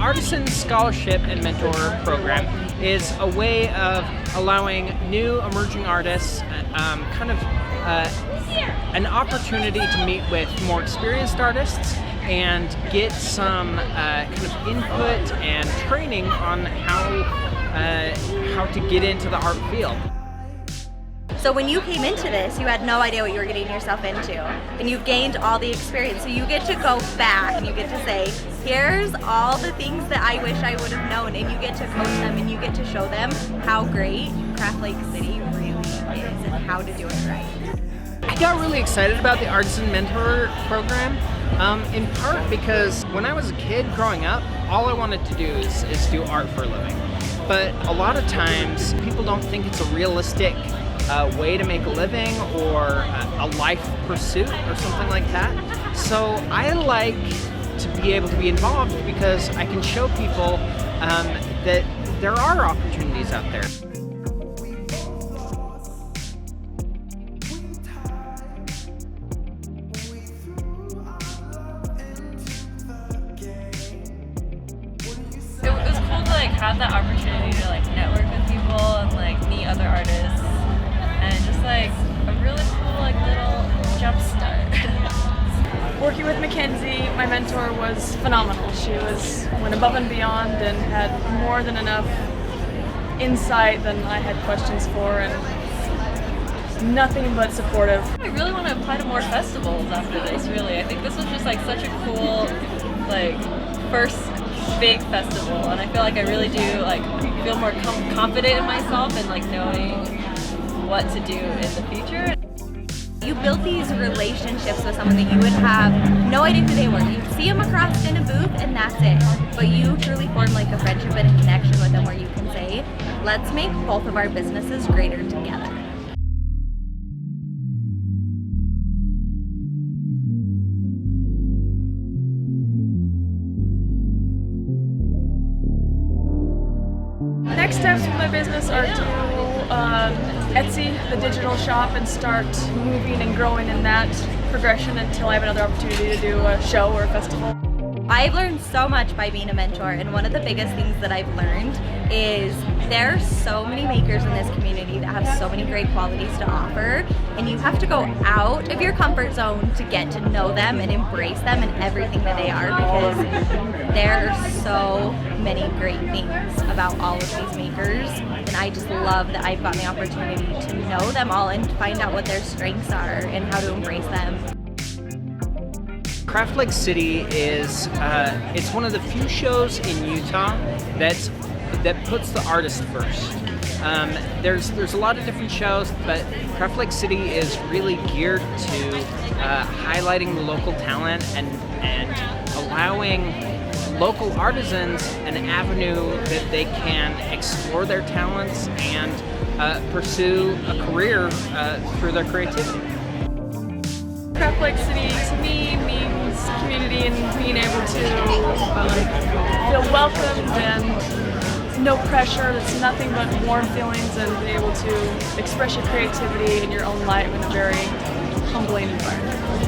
Artisan Scholarship and Mentor Program is a way of allowing new emerging artists an opportunity to meet with more experienced artists and get some kind of input and training on how to get into the art field. So when you came into this, you had no idea what you were getting yourself into, and you've gained all the experience. So you get to go back and you get to say, here's all the things that I wish I would have known, and you get to coach them and you get to show them how great Craft Lake City really is and how to do it right. I got really excited about the Artisan Mentor Program, in part because when I was a kid growing up, all I wanted to do is do art for a living. But a lot of times, people don't think it's a realistic way to make a living or a life pursuit or something like that. So I like to be able to be involved because I can show people that there are opportunities out there. It was cool to have that opportunity to network with people and meet other artists, and just a really cool little jump start. Working with Mackenzie, my mentor, was phenomenal. She went above and beyond and had more than enough insight than I had questions for, and nothing but supportive. I really want to apply to more festivals after this, really. I think this was just such a cool first big festival, and I feel I really do feel more confident in myself and knowing what to do in the future. You build these relationships with someone that you would have no idea who they were. You see them across in a booth and that's it. But you truly form a friendship and a connection with them where you can say, let's make both of our businesses greater together. Next steps for my business are to Etsy, the digital shop, and start moving and growing in that progression until I have another opportunity to do a show or a festival. I've learned so much by being a mentor, and one of the biggest things that I've learned is there are so many makers in this community that have so many great qualities to offer, and you have to go out of your comfort zone to get to know them and embrace them and everything that they are, because there are so many great things about all of these makers, and I just love that I've gotten the opportunity to know them all and find out what their strengths are and how to embrace them. Craft Lake City is it's one of the few shows in Utah that puts the artist first. There's a lot of different shows, but Craft Lake City is really geared to highlighting the local talent and allowing local artisans an avenue that they can explore their talents and pursue a career through their creativity. Craft Lake City to me means community and being able to feel welcomed and no pressure. It's nothing but warm feelings and be able to express your creativity in your own light in a very humbling environment.